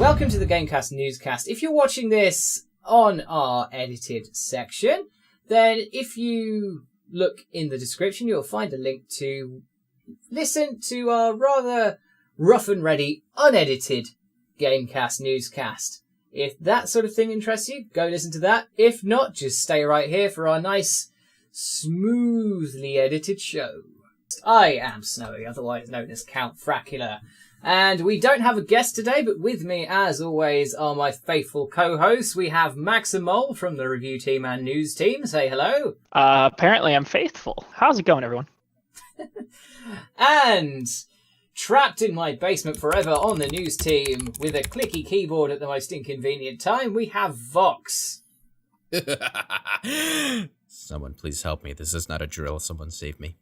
Welcome to the GameCast NewsCast. If you're watching this on our edited section, then if you look in the description, you'll find a link to listen to our rather rough and ready, unedited GameCast NewsCast. If that sort of thing interests you, go listen to that. If not, just stay right here for our nice, smoothly edited show. I am Snowy, otherwise known as Count Fracula. And we don't have a guest today, but with me, as always, are my faithful co-hosts. We have Maximol from the review team and news team. Say hello. Apparently I'm faithful. How's it going, everyone? And trapped in my basement forever on the news team with a clicky keyboard at the most inconvenient time, we have Vox. Someone please help me. This is not a drill. Someone save me.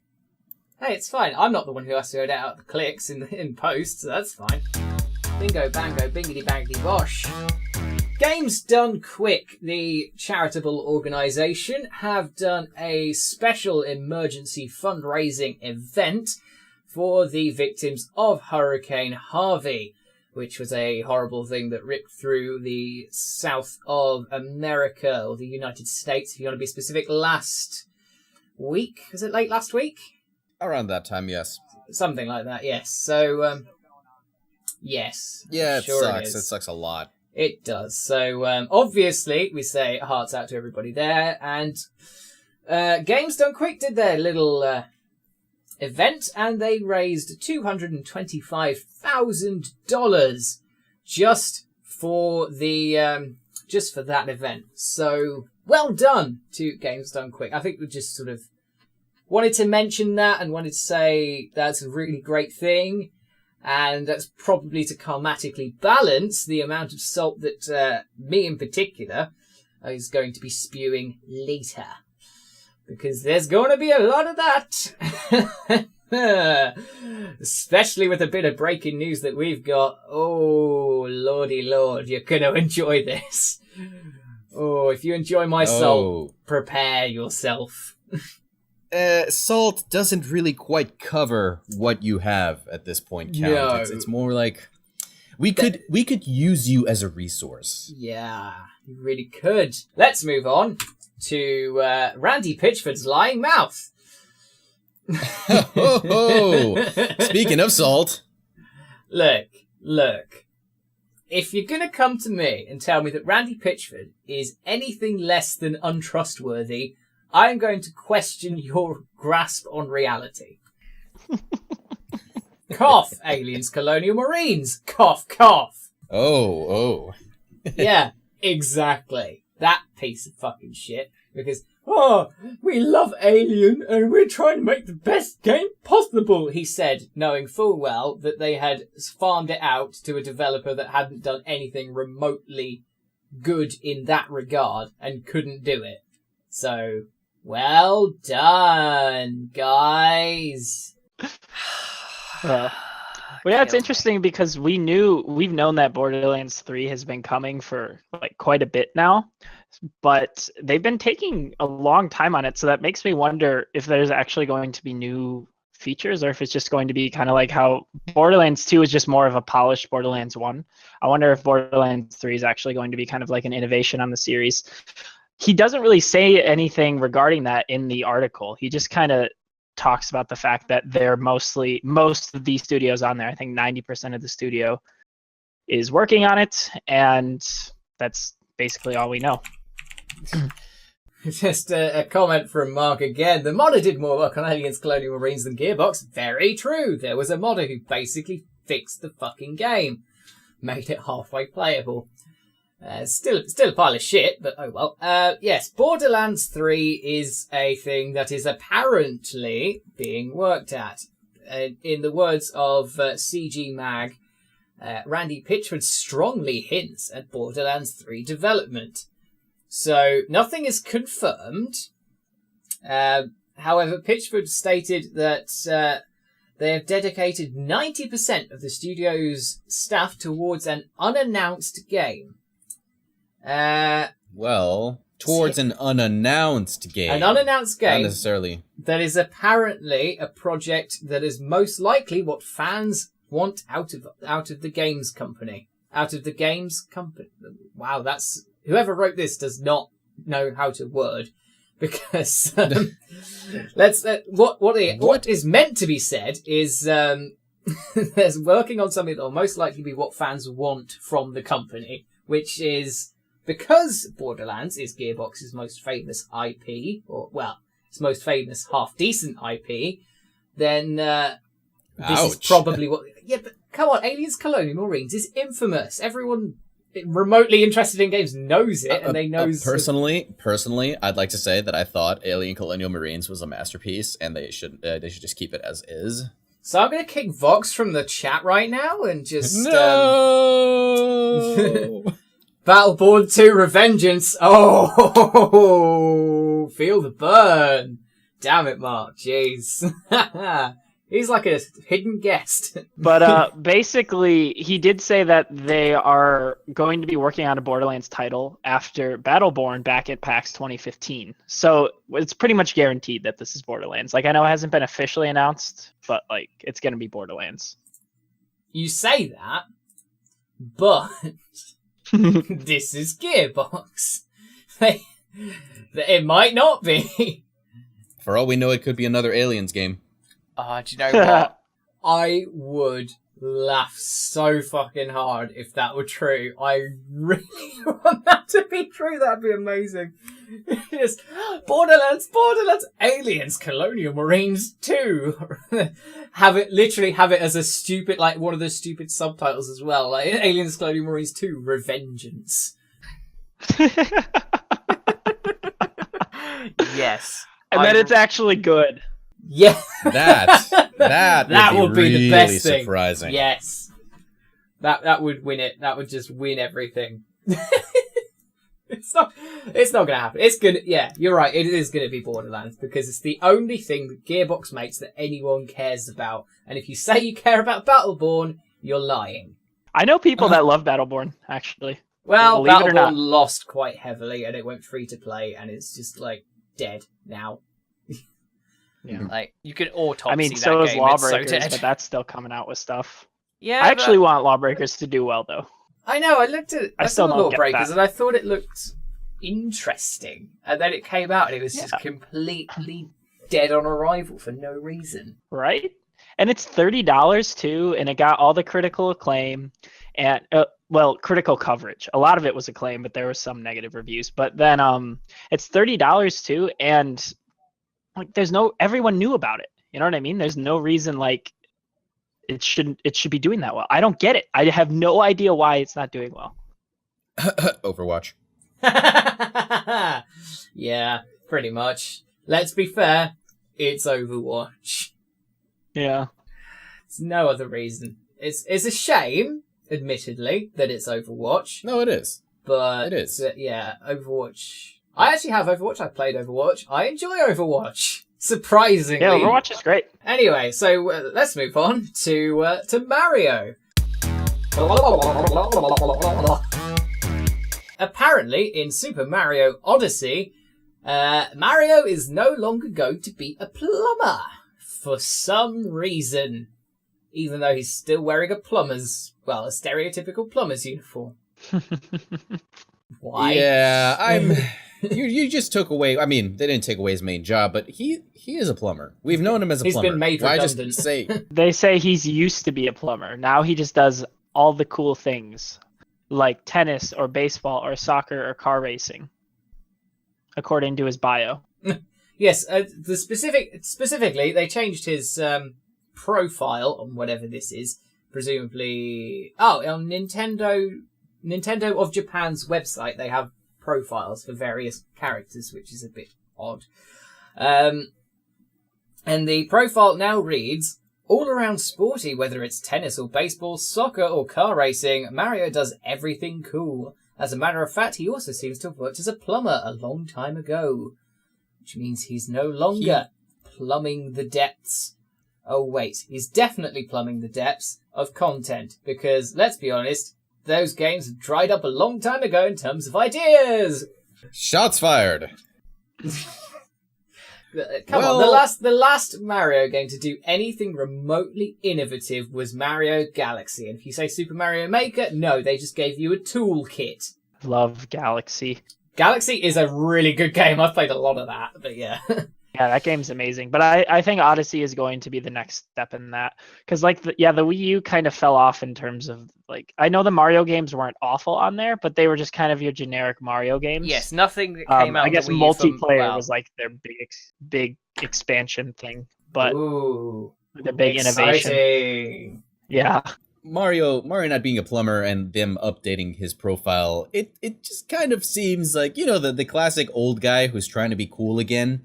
Hey, it's fine. I'm not the one who has to edit out the clicks in post, so that's fine. Bingo, bango, bingity, bangity, bosh. Games Done Quick, the charitable organisation, have done a special emergency fundraising event for the victims of Hurricane Harvey, which was a horrible thing that ripped through the south of America, or the United States, if you want to be specific, last week. Was it late last week? Around that time, yes. Something like that, yes. So, yes. Yeah, it sure sucks. It It sucks a lot. It does. So, obviously, we say hearts out to everybody there. And Games Done Quick did their little event, and they raised $225,000 just for that event. So, well done to Games Done Quick. I think we just sort of wanted to mention that and wanted to say that's a really great thing. And that's probably to karmatically balance the amount of salt that me in particular is going to be spewing later. Because there's going to be a lot of that. Especially with a bit of breaking news that we've got. Oh, lordy lord, you're going to enjoy this. Oh, if you enjoy my salt, prepare yourself. Salt doesn't really quite cover what you have at this point, Count. No. It's more like we could use you as a resource. Yeah, you really could. Let's move on to Randy Pitchford's lying mouth. Speaking of salt. Look. If you're going to come to me and tell me that Randy Pitchford is anything less than untrustworthy, I'm going to question your grasp on reality. Cough, aliens, colonial marines. Cough, cough. Oh. Yeah, exactly. That piece of fucking shit. Because, we love Alien and we're trying to make the best game possible, he said, knowing full well that they had farmed it out to a developer that hadn't done anything remotely good in that regard and couldn't do it. So, well done, guys. It's interesting because we've known that Borderlands 3 has been coming for like quite a bit now, but they've been taking a long time on it. So that makes me wonder if there's actually going to be new features or if it's just going to be kind of like how Borderlands 2 is just more of a polished Borderlands 1. I wonder if Borderlands 3 is actually going to be kind of like an innovation on the series. He doesn't really say anything regarding that in the article. He just kind of talks about the fact that they're most of the studios on there, I think 90% of the studio is working on it, and that's basically all we know. Just a comment from Mark again. The modder did more work on Aliens Colonial Marines than Gearbox. Very true. There was a modder who basically fixed the fucking game. Made it halfway playable. Still a pile of shit, but oh well. Yes, Borderlands 3 is a thing that is apparently being worked at. In the words of CG Mag, Randy Pitchford strongly hints at Borderlands 3 development. So, nothing is confirmed. However, Pitchford stated that they have dedicated 90% of the studio's staff towards an unannounced game. Towards an unannounced game. An unannounced game. Not necessarily. That is apparently a project that is most likely what fans want out of the games company. out of the games company. Wow, that's whoever wrote this does not know how to word, because what is meant to be said is there's working on something that will most likely be what fans want from the company, which is because Borderlands is Gearbox's most famous IP, or well, its most famous half-decent IP, then this is probably what... Yeah, but come on, Aliens Colonial Marines is infamous. Everyone remotely interested in games knows it, and they knows... Personally, I'd like to say that I thought Alien Colonial Marines was a masterpiece, and they should just keep it as is. So I'm going to kick Vox from the chat right now and just... No! Battleborn 2 Revengeance. Oh, feel the burn. Damn it, Mark. Jeez. He's like a hidden guest. But basically, he did say that they are going to be working on a Borderlands title after Battleborn back at PAX 2015. So it's pretty much guaranteed that this is Borderlands. Like, I know it hasn't been officially announced, but like it's going to be Borderlands. You say that, but this is Gearbox. It might not be. For all we know, it could be another Aliens game. Do you know what? I would laugh so fucking hard if that were true. I really want that to be true. That'd be amazing. Just Borderlands, Aliens, Colonial Marines 2. have it as a stupid, like one of the stupid subtitles as well. Like Aliens, Colonial Marines 2, Revengeance. Yes. And then it's actually good. Yeah. That would be the really best thing. surprising. Yes. That would win it. That would just win everything. It's not gonna happen. It's gonna, yeah, you're right. It is gonna be Borderlands because it's the only thing that Gearbox makes that anyone cares about. And if you say you care about Battleborn, you're lying. I know people that love Battleborn, actually. Well, Believe it or not. Battleborn lost quite heavily and it went free to play and it's just like dead now. Yeah. Like, you can autopsy I mean, that so is game. Lawbreakers, It's so but that's still coming out with stuff. Yeah, I actually want Lawbreakers to do well, though. I know, I looked at I still saw don't get Lawbreakers that. and I thought it looked interesting. And then it came out and it was just completely dead on arrival for no reason. Right? And it's $30 too, and it got all the critical acclaim and critical coverage. A lot of it was acclaim, but there were some negative reviews. But then it's $30 too, and like everyone knew about it. You know what I mean? There's no reason like it should be doing that well. I don't get it. I have no idea why it's not doing well. Overwatch. Yeah, pretty much. Let's be fair, it's Overwatch. Yeah. It's no other reason. It's a shame, admittedly, that it's Overwatch. No, it is. But It is. Yeah, Overwatch. I actually have Overwatch. I played Overwatch. I enjoy Overwatch. Surprisingly. Yeah, Overwatch is great. Anyway, so let's move on to Mario. Apparently, in Super Mario Odyssey, Mario is no longer going to be a plumber for some reason, even though he's still wearing a stereotypical plumber's uniform. Why? Yeah, You just took away. I mean, they didn't take away his main job, but he is a plumber. We've known him as a He's plumber. been made Why redundant. just say? They say he's used to be a plumber. Now he just does all the cool things, like tennis or baseball or soccer or car racing, according to his bio. Yes, specifically, they changed his profile on whatever this is. Presumably, on Nintendo of Japan's website, they have profiles for various characters, which is a bit odd. And the profile now reads, all around sporty, whether it's tennis or baseball, soccer or car racing, Mario does everything cool. As a matter of fact, he also seems to have worked as a plumber a long time ago. Which means he's no longer plumbing the depths. Oh wait, he's definitely plumbing the depths of content, because, let's be honest, those games have dried up a long time ago in terms of ideas. Shots fired. Come on, the last Mario game to do anything remotely innovative was Mario Galaxy. And if you say Super Mario Maker, no, they just gave you a toolkit. Love Galaxy. Galaxy is a really good game. I've played a lot of that, but yeah. Yeah, that game's amazing. But I think Odyssey is going to be the next step in that. Because, the Wii U kind of fell off in terms of, I know the Mario games weren't awful on there, but they were just kind of your generic Mario games. Yes, nothing that came out I guess on the Wii U multiplayer was, their big expansion thing. But the big innovation. Yeah. Mario not being a plumber and them updating his profile, it just kind of seems like, the classic old guy who's trying to be cool again.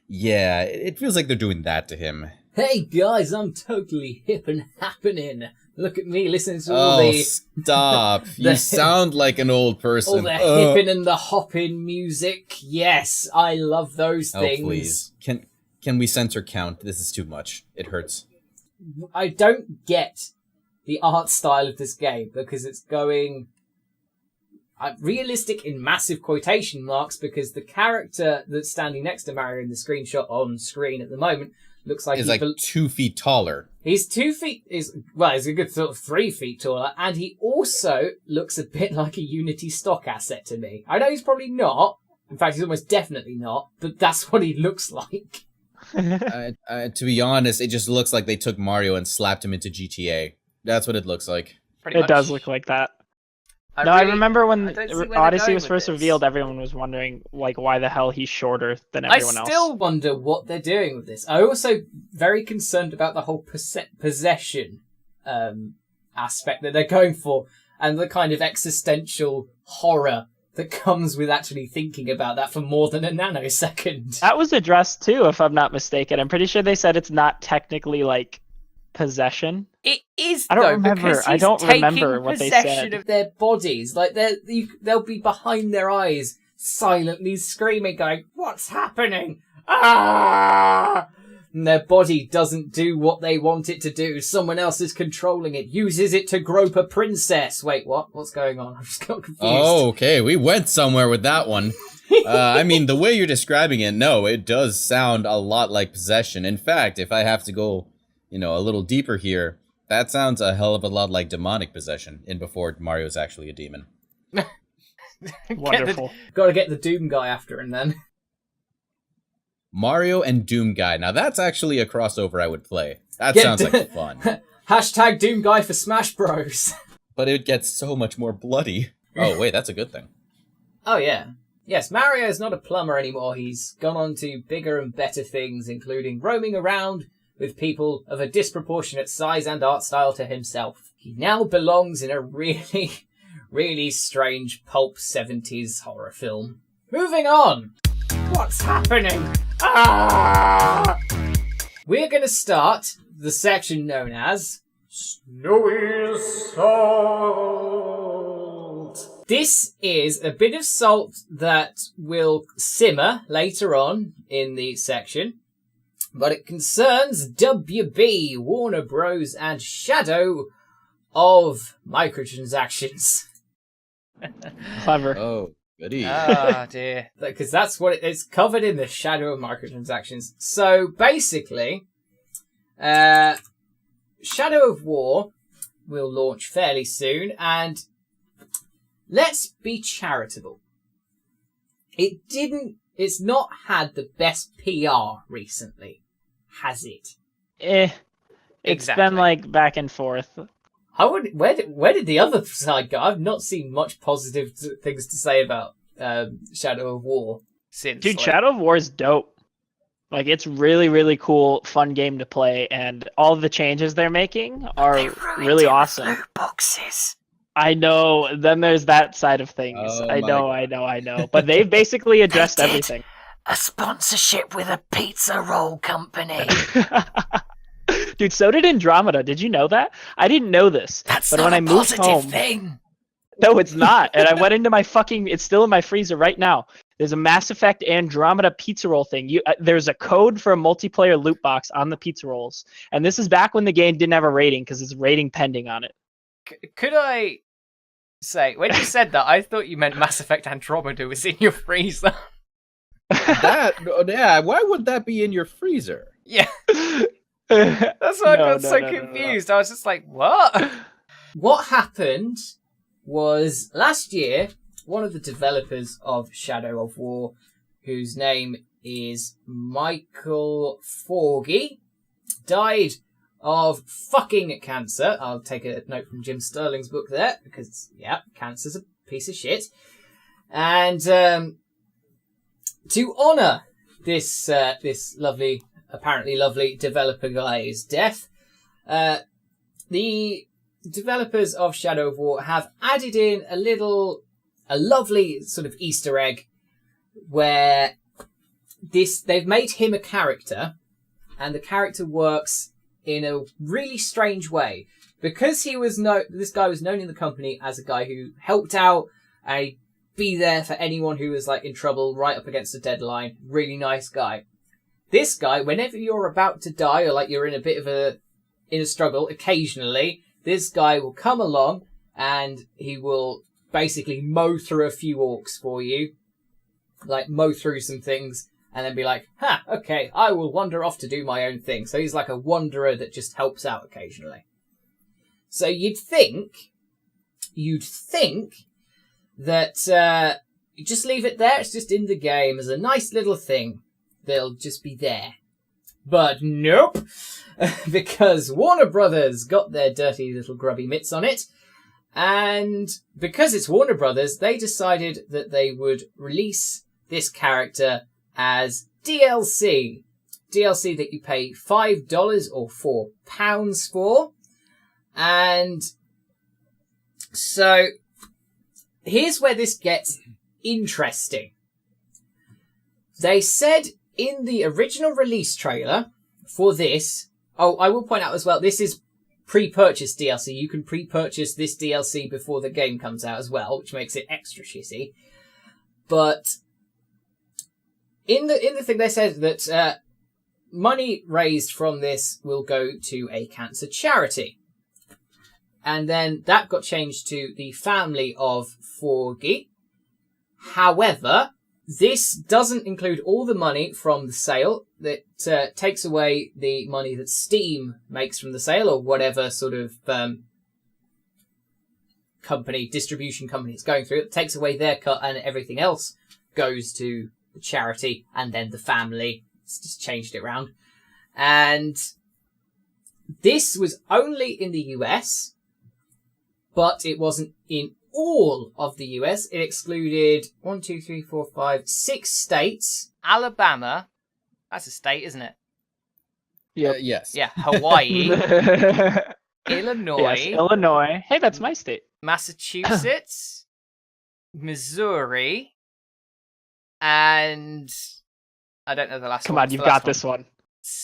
Yeah, it feels like they're doing that to him. Hey guys, I'm totally hip and happening. Look at me listening to all the... stop. You sound like an old person. All the hippin' and the hoppin' music. Yes, I love those things. Please. Can we censor count? This is too much. It hurts. I don't get the art style of this game because it's going... realistic in massive quotation marks because the character that's standing next to Mario in the screenshot on screen at the moment looks like he's 2 feet taller. He's 2 feet he's a good sort of 3 feet taller, and he also looks a bit like a Unity stock asset to me. I know he's probably not. In fact, he's almost definitely not, but that's what he looks like. To be honest, it just looks like they took Mario and slapped him into GTA. That's what it looks like. Pretty much. Does look like that. I remember when Odyssey was first revealed, everyone was wondering, why the hell he's shorter than everyone else. I still wonder what they're doing with this. I'm also very concerned about the whole possession aspect that they're going for, and the kind of existential horror that comes with actually thinking about that for more than a nanosecond. That was addressed too, if I'm not mistaken. I'm pretty sure they said it's not technically, possession. It is. I don't remember what they said. Possession of their bodies, they'll be behind their eyes, silently screaming, going, "What's happening?" Ah! And their body doesn't do what they want it to do. Someone else is controlling it. Uses it to grope a princess. Wait, what? What's going on? I'm just got confused. Oh, okay. We went somewhere with that one. The way you're describing it, no, it does sound a lot like possession. In fact, if I have to go, a little deeper here, that sounds a hell of a lot like demonic possession in before Mario's actually a demon. Wonderful. Gotta get the Doom guy after him then. Mario and Doom guy. Now that's actually a crossover I would play. That sounds like fun. Hashtag Doom guy for Smash Bros. But it gets so much more bloody. Oh, wait, that's a good thing. Oh, yeah. Yes, Mario is not a plumber anymore. He's gone on to bigger and better things, including roaming around with people of a disproportionate size and art style to himself. He now belongs in a really, really strange pulp 70s horror film. Moving on! What's happening? Ah! We're going to start the section known as Snowy Salt. This is a bit of salt that will simmer later on in the section, but it concerns WB, Warner Bros. And Shadow of Microtransactions. Clever. Oh, goody. Ah, dear. Because that's what it's covered in the Shadow of Microtransactions. So, basically, Shadow of War will launch fairly soon, and let's be charitable. It's not had the best PR recently, has it? It's been back and forth. Where did the other side go? I've not seen much positive things to say about Shadow of War since. Dude, Shadow of War is dope. It's really, really cool, fun game to play, and all the changes they're making are really awesome. Loot boxes. I know. Then there's that side of things. Oh, I know. But they've basically addressed everything. A sponsorship with a pizza roll company. Dude, so did Andromeda. Did you know that? I didn't know this. That's but not when a I moved positive home, thing. No, it's not. And I went into my it's still in my freezer right now. There's a Mass Effect Andromeda pizza roll thing. There's a code for a multiplayer loot box on the pizza rolls. And this is back when the game didn't have a rating because it's rating pending on it. Could I say, when you said that, I thought you meant Mass Effect Andromeda was in your freezer. Why would that be in your freezer? Yeah. That's why I got so confused. I was just like, what? What happened was last year, one of the developers of Shadow of War, whose name is Michael Forgy, died of fucking cancer. I'll take a note from Jim Sterling's book there, because, yeah, cancer's a piece of shit. And to honour this apparently lovely developer guy's death, the developers of Shadow of War have added in a lovely sort of Easter egg where they've made him a character, and the character works in a really strange way. Because this guy was known in the company as a guy who helped out and be there for anyone who was like in trouble right up against a deadline. Really nice guy. This guy, whenever you're about to die or like you're in a bit of in a struggle, occasionally this guy will come along and he will basically mow through a few orcs for you, like mow through some things, and then be like, okay, I will wander off to do my own thing. So he's like a wanderer that just helps out occasionally. So you'd think that you just leave it there. It's just in the game as a nice little thing. They'll just be there. But nope, because Warner Brothers got their dirty little grubby mitts on it. And because it's Warner Brothers, they decided that they would release this character as DLC. DLC that you pay $5 or £4 for. And so here's where this gets interesting. They said in the original release trailer for this, I will point out as well, this is pre-purchase DLC. You can pre-purchase this DLC before the game comes out as well, which makes it extra shitty. But in the thing they said that money raised from this will go to a cancer charity. And then that got changed to the family of Forgy. However, this doesn't include all the money from the sale. That takes away the money that Steam makes from the sale, or whatever sort of distribution company it's going through. It takes away their cut, and everything else goes to the charity and then the family. It's just changed it around. And this was only in the US, but it wasn't in all of the US. It excluded 6 states. Alabama, that's a state, isn't it? Yes. Yeah, Hawaii, Illinois. Yes, Illinois. Hey, that's my state. Massachusetts, Missouri, and I don't know the last one. Come on, you've got this one.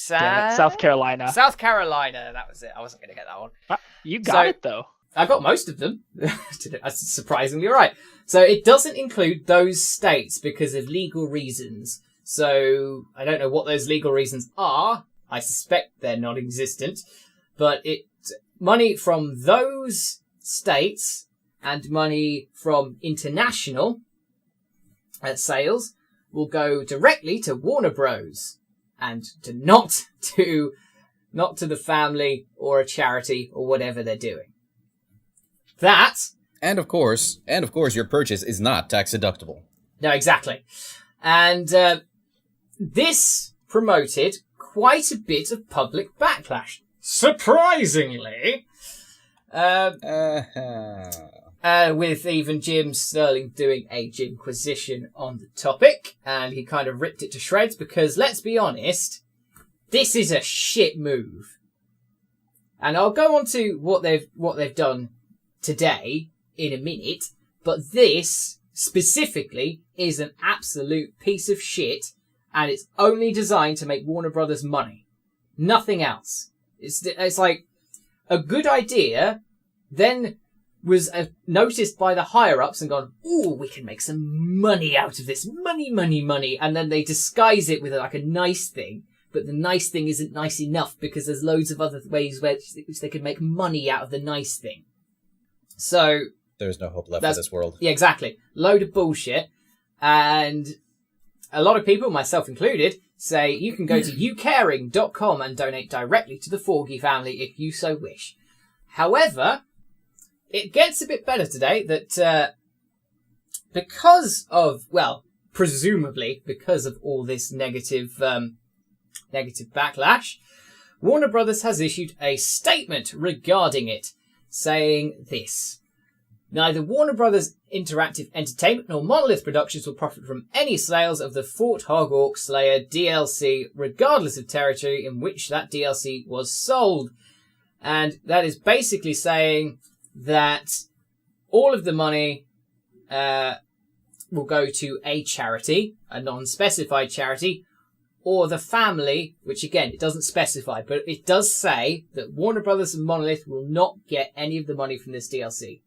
Damn it, South Carolina. South Carolina, that was it. I wasn't going to get that one. You got it, though. I got most of them. That's surprisingly right. So it doesn't include those states because of legal reasons. So I don't know what those legal reasons are. I suspect they're non-existent. But money from those states and money from international sales will go directly to Warner Bros. And not to the family or a charity or whatever they're doing. And of course, your purchase is not tax deductible. No, exactly. And this promoted quite a bit of public backlash. Surprisingly. With even Jim Sterling doing a Jimquisition on the topic. And he kind of ripped it to shreds because, let's be honest, this is a shit move. And I'll go on to what they've done today in a minute, but this specifically is an absolute piece of shit, and it's only designed to make Warner Brothers money. Nothing else. It's like a good idea, then was noticed by the higher-ups and gone, ooh, we can make some money out of this. Money. And then they disguise it with like a nice thing, but the nice thing isn't nice enough because there's loads of other ways which they could make money out of the nice thing. So there's no hope left for this world. Yeah, exactly. Load of bullshit. And A lot of people, myself included, say you can go to youcaring.com and donate directly to the Forgy family if you so wish. However, it gets a bit better today that because of, well, presumably because of all this negative backlash, Warner Brothers has issued a statement regarding it, saying this. Neither Warner Brothers Interactive Entertainment nor Monolith Productions will profit from any sales of the Fort Hog Orc Slayer DLC, regardless of territory in which that DLC was sold. And that is basically saying that all of the money will go to a charity, a non-specified charity, or the family, which again, it doesn't specify, but it does say that Warner Brothers and Monolith will not get any of the money from this DLC.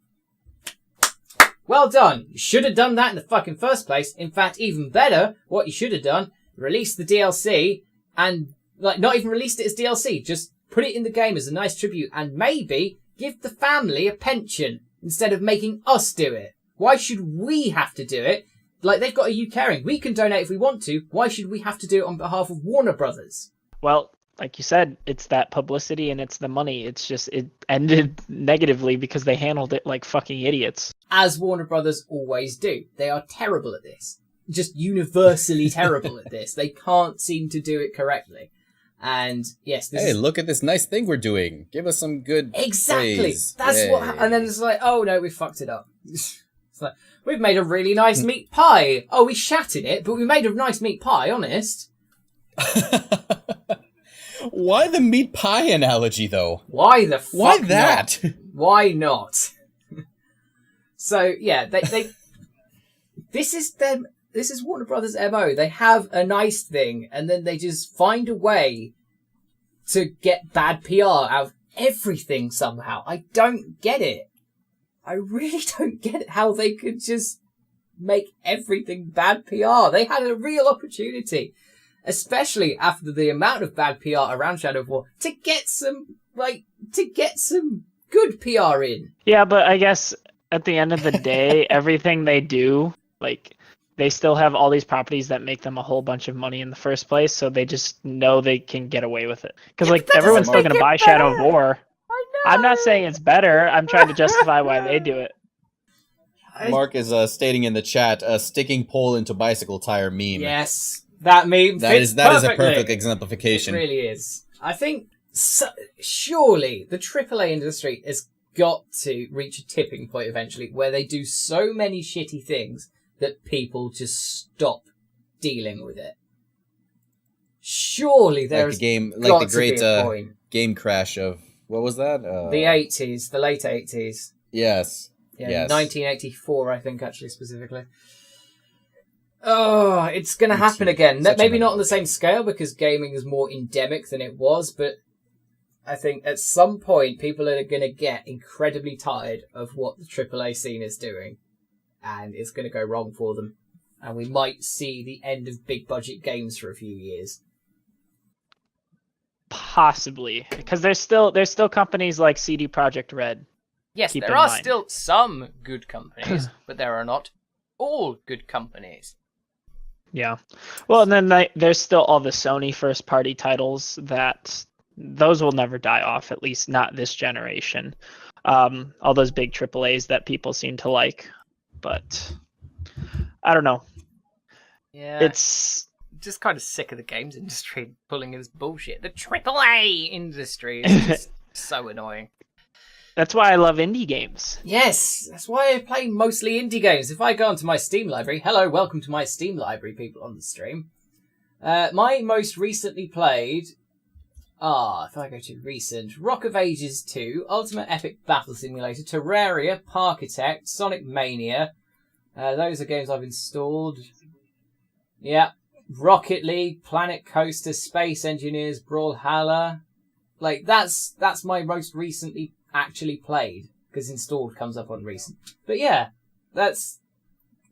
Well done. You should have done that in the fucking first place. In fact, even better, what you should have done, release the DLC and, like, not even released it as DLC, just put it in the game as a nice tribute and maybe give the family a pension instead of making us do it. Why should we have to do it? Like, they've got a U-Caring. We can donate if we want to. Why should we have to do it on behalf of Warner Brothers? Well, like you said, it's that publicity and it's the money. It's just, it ended negatively because they handled it like fucking idiots. As Warner Brothers always do. They are terrible at this. Just universally terrible at this. They can't seem to do it correctly. And yes, hey, look at this nice thing we're doing. Give us some good exactly. praise. That's Yay. what. And then it's like, oh no, we fucked it up. It's like, we've made a really nice meat pie. Oh, we shat in it, but we made a nice meat pie. Honest. Why the meat pie analogy, though? Why the fuck? Why that? Not? Why not? So yeah, they this is them. This is Warner Brothers' MO. They have a nice thing, and then they just find a way to get bad PR out of everything somehow. I don't get it. I really don't get it, how they could just make everything bad PR. They had a real opportunity, especially after the amount of bad PR around Shadow of War, to get some good PR in. Yeah, but I guess at the end of the day, everything they do, like, they still have all these properties that make them a whole bunch of money in the first place, so they just know they can get away with it. Because, like, everyone's still going to buy Shadow of War. I know. I'm not saying it's better. I'm trying to justify why they do it. Mark is stating in the chat, a sticking pole into bicycle tire meme. Yes, that meme That fits is a perfectly. perfect exemplification. It really is. I think surely the AAA industry has got to reach a tipping point eventually where they do so many shitty things that people just stop dealing with it. Surely there is the great game crash of, what was that? The 80s, the late 80s. Yes. Yeah, yes. 1984, I think, actually, specifically. Oh, it's going to happen again. Maybe not on the same scale because gaming is more endemic than it was, but I think at some point people are going to get incredibly tired of what the AAA scene is doing. And it's going to go wrong for them. And we might see the end of big budget games for a few years. Possibly. Because there's still companies like CD Projekt Red. Yes, Keep there in are mind. still some good companies, but there are not all good companies. Yeah. Well, and then there's still all the Sony first-party titles that those will never die off, at least not this generation. All those big AAAs that people seem to like. But I don't know. Yeah. It's just kind of sick of the games industry pulling this bullshit. The AAA industry is just so annoying. That's why I love indie games. Yes, that's why I play mostly indie games. If I go onto my Steam library, hello, welcome to my Steam library, people on the stream. My most recently played, if I go to recent, Rock of Ages 2, Ultimate Epic Battle Simulator, Terraria, Parkitect, Sonic Mania. Those are games I've installed. Yeah, Rocket League, Planet Coaster, Space Engineers, Brawlhalla. Like, that's my most recently actually played, because installed comes up on recent. But yeah, there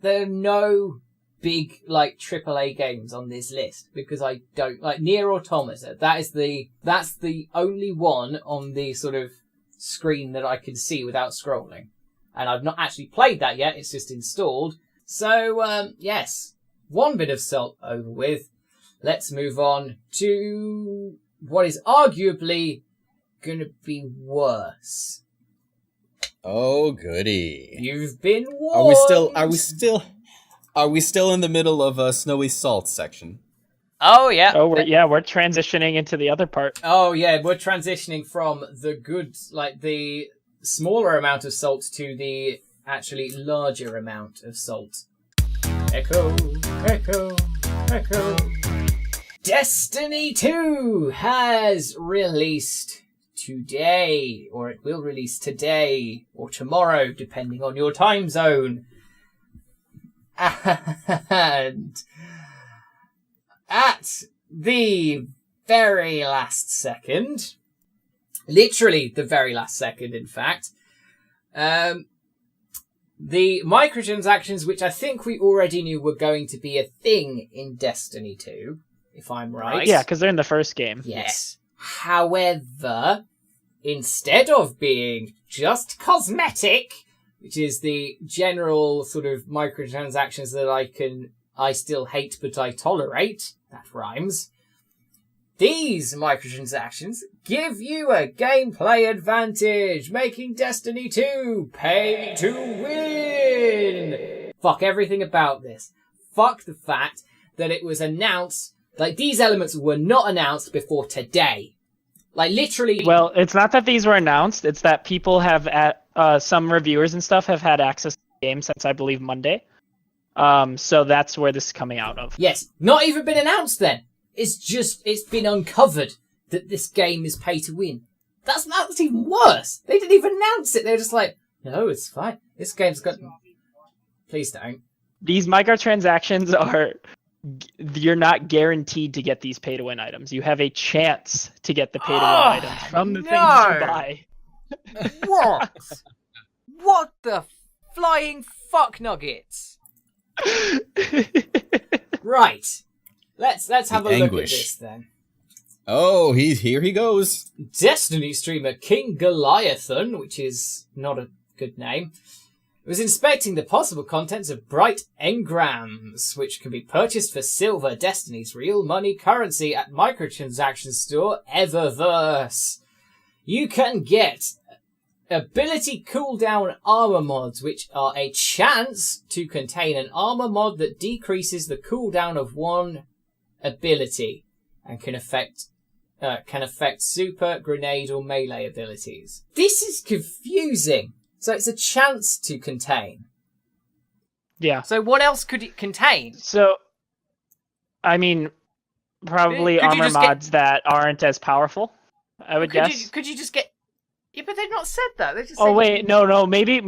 are no big, like, AAA games on this list, because I don't, like, Nier Automata, that's the only one on the sort of screen that I can see without scrolling. And I've not actually played that yet, it's just installed. So, yes, one bit of salt over with, let's move on to what is arguably gonna be worse. Oh, goody. You've been warned. Are we still in the middle of a snowy salt section? Oh, yeah. Oh, we're transitioning into the other part. Oh, yeah, we're transitioning from the good, like, the smaller amount of salt to the actually larger amount of salt. Echo, echo, echo. Destiny 2 has released today, or it will release today or tomorrow, depending on your time zone. And at the very last second, literally the very last second, in fact, the microtransactions, which I think we already knew were going to be a thing in Destiny 2, if I'm right. Yeah, because they're in the first game. Yes. However, instead of being just cosmetic, which is the general sort of microtransactions that I still hate but I tolerate, that rhymes, these microtransactions give you a gameplay advantage, making Destiny 2 pay to win. Fuck everything about this. Fuck the fact that it was announced, like, these elements were not announced before today. Like, literally... Well, it's not that these were announced, it's that people have, some reviewers and stuff have had access to the game since, I believe, Monday. So that's where this is coming out of. Yes, not even been announced then. It's been uncovered that this game is pay to win. That's even worse. They didn't even announce it. They're just like, no, it's fine. This game's got... Please don't. These microtransactions are... You're not guaranteed to get these pay-to-win items. You have a chance to get the pay-to-win items from the things you buy. What? What the flying fuck nuggets? Right. Let's have a look at this then. Oh, here he goes. Destiny streamer King Goliathon, which is not a good name, was inspecting the possible contents of bright engrams, which can be purchased for silver, Destiny's real money currency, at microtransaction store Eververse. You can get ability cooldown armor mods, which are a chance to contain an armor mod that decreases the cooldown of one ability and can affect super, grenade, or melee abilities. This is confusing. So it's a chance to contain. Yeah. So what else could it contain? So, I mean, probably Could you armor just get- mods that aren't as powerful, I would guess. Could you just get... Yeah, but they've not said that. They just Oh said- wait, no. Maybe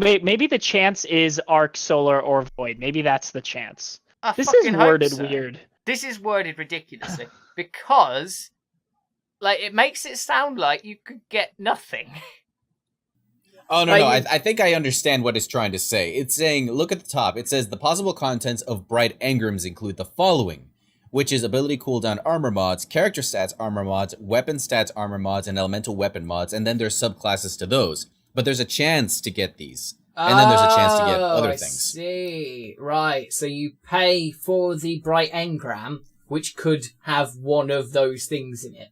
the chance is arc, solar, or void. Maybe that's the chance. I This fucking is hope worded so. weird. This is worded ridiculously because, like, it makes it sound like you could get nothing. Oh, no, Like, I think I understand what it's trying to say. It's saying, look at the top. It says the possible contents of bright engrams include the following, which is ability cooldown armor mods, character stats armor mods, weapon stats armor mods, and elemental weapon mods, and then there's subclasses to those. But there's a chance to get these. And then there's a chance to get other I things. See. Right, so you pay for the bright engram, which could have one of those things in it.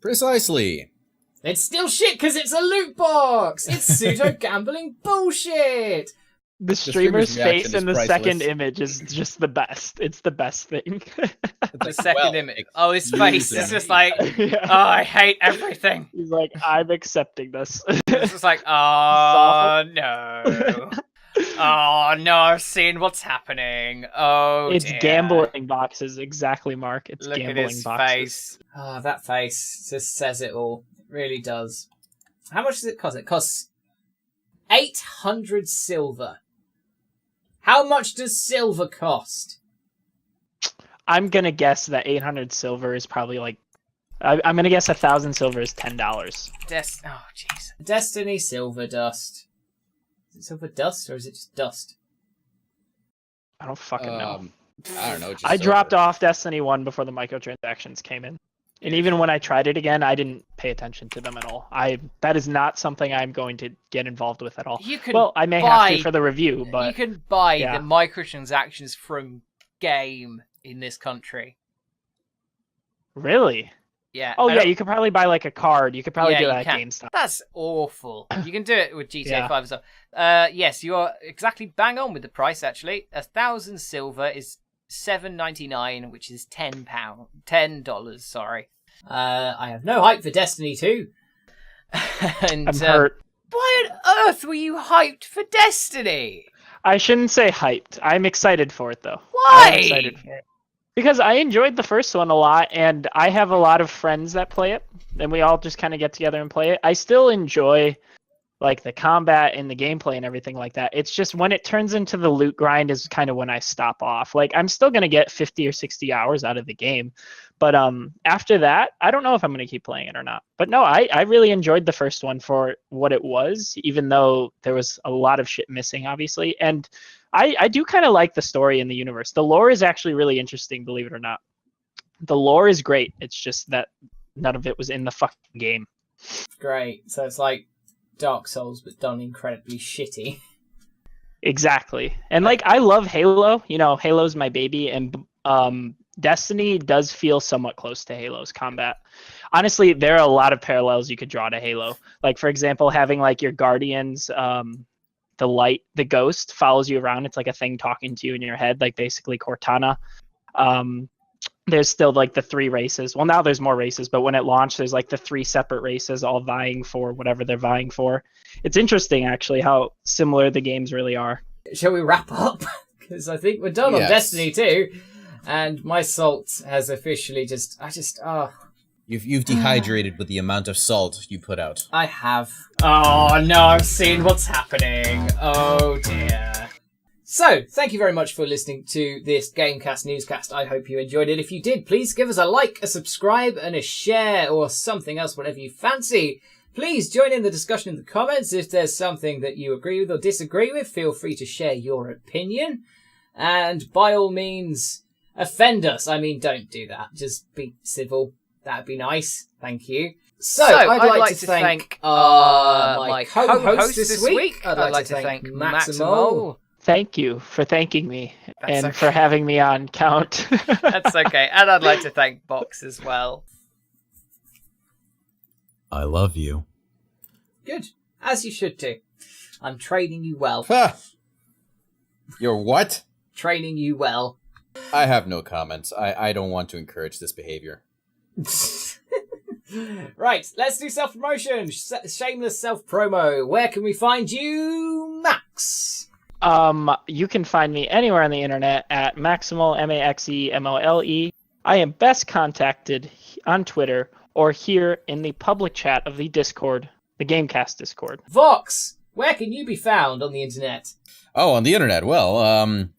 Precisely. It's still shit because it's a loot box! It's pseudo-gambling bullshit! The streamer's streamer's reaction face is in the second priceless. image is just the best. It's the best thing. The second image. Oh, his excuse face me. is just like, Yeah. oh, I hate everything. He's like, I'm accepting this. It's just like, oh, no. Oh, no, I've seen what's happening. Oh, It's dear. gambling boxes, exactly, Mark. It's Look at gambling his boxes. face. Oh, that face just says it all. It really does. How much does it cost? It costs 800 silver. How much does silver cost? I'm gonna guess that 800 silver is probably like. I'm gonna guess 1,000 silver is $10. Oh, jeez. Destiny Silver Dust. Is it silver dust or is it just dust? I don't fucking know. I don't know. Just I dropped over. off Destiny 1 before the microtransactions came in. And even when I tried it again, I didn't pay attention to them at all. That is not something I'm going to get involved with at all. You can Well, I may have buy- to for the review, you but can buy yeah. the microtransactions from game in this country. Really? Yeah. Oh yeah, you could probably buy like a card. You could probably do that at GameStop. That's awful. You can do it with GTA Yeah. 5 as well. Yes, you are exactly bang on with the price. Actually, 1,000 silver is $7.99, which is $10. Sorry. I have no hype for Destiny 2. And I'm hurt. why on earth were you hyped for Destiny? I shouldn't say hyped. I'm excited for it though. Why? I'm excited for it. Because I enjoyed the first one a lot, and I have a lot of friends that play it, and we all just kind of get together and play it. I still enjoy like the combat and the gameplay and everything like that. It's just when it turns into the loot grind is kind of when I stop off. Like I'm still gonna get 50 or 60 hours out of the game, but after that, I don't know if I'm gonna keep playing it or not. But no, I really enjoyed the first one for what it was, even though there was a lot of shit missing, obviously. And I do kind of like the story in the universe. The lore is actually really interesting, believe it or not. The lore is great. It's just that none of it was in the fucking game. Great. So it's like Dark Souls, but done incredibly shitty. Exactly. And like I love Halo. You know, Halo's my baby, and Destiny does feel somewhat close to Halo's combat. Honestly, there are a lot of parallels you could draw to Halo. Like for example, having like your guardians, the ghost follows you around. It's like a thing talking to you in your head, like basically Cortana. There's still like the 3 races. Well, now there's more races, but when it launched, there's like the 3 separate races all vying for whatever they're vying for. It's interesting, actually, how similar the games really are. Shall we wrap up? Because I think we're done on Destiny 2, and my salt has officially You've dehydrated with the amount of salt you put out. I have. Oh no, I've seen what's happening. Oh dear. So, thank you very much for listening to this GameCast Newscast. I hope you enjoyed it. If you did, please give us a like, a subscribe, and a share, or something else, whatever you fancy. Please join in the discussion in the comments. If there's something that you agree with or disagree with, feel free to share your opinion. And by all means, offend us. I mean, don't do that. Just be civil. That'd be nice. Thank you. So I'd like to thank my co-host this week. I'd like to thank Maximo. Thank you for thanking me for having me on, Count. That's okay. And I'd like to thank Box as well. I love you. Good. As you should do. I'm training you well. You're what? Training you well. I have no comments. I don't want to encourage this behavior. Right, let's do self-promotion. Shameless self-promo. Where can we find you, Max? You can find me anywhere on the internet at Maximal, Maxemole. I am best contacted on Twitter or here in the public chat of the Discord, the GameCast Discord. Vox, where can you be found on the internet? Oh, on the internet. Well,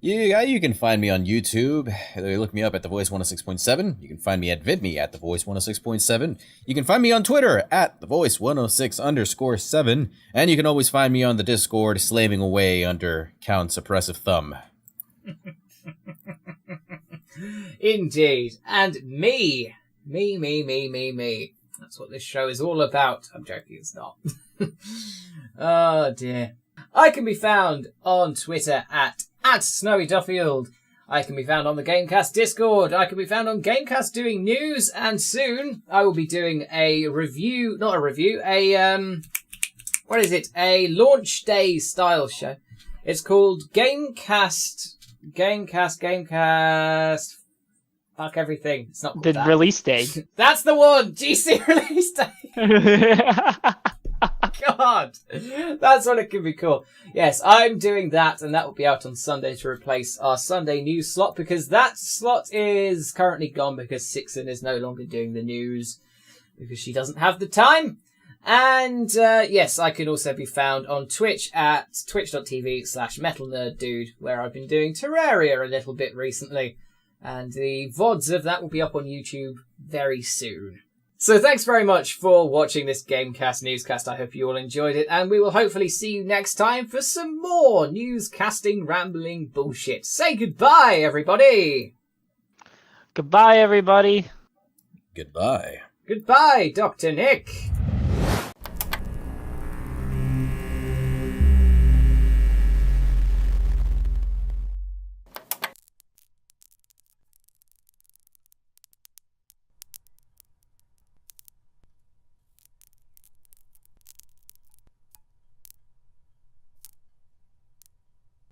you can find me on YouTube. Look me up at The Voice 106.7. You can find me at VidMe at The Voice 106.7. You can find me on Twitter at The Voice 106_7. And you can always find me on the Discord slaving away under Count's oppressive thumb. Indeed. And me. Me. That's what this show is all about. I'm joking, it's not. Oh dear. I can be found on Twitter at Snowy Duffield. I can be found on the GameCast Discord. I can be found on GameCast doing news, and soon I will be doing a launch day style show. It's called GameCast. Fuck everything. It's not called The that. release date. That's the one! GC release day! God, that's what it could be called. Yes, I'm doing that, and that will be out on Sunday to replace our Sunday news slot, because that slot is currently gone because Sixon is no longer doing the news because she doesn't have the time. And yes, I can also be found on Twitch at twitch.tv/metalnerddude, where I've been doing Terraria a little bit recently, and the VODs of that will be up on YouTube very soon. So thanks very much for watching this GameCast Newscast. I hope you all enjoyed it, and we will hopefully see you next time for some more newscasting, rambling bullshit. Say goodbye, everybody! Goodbye, everybody. Goodbye. Goodbye, Dr. Nick.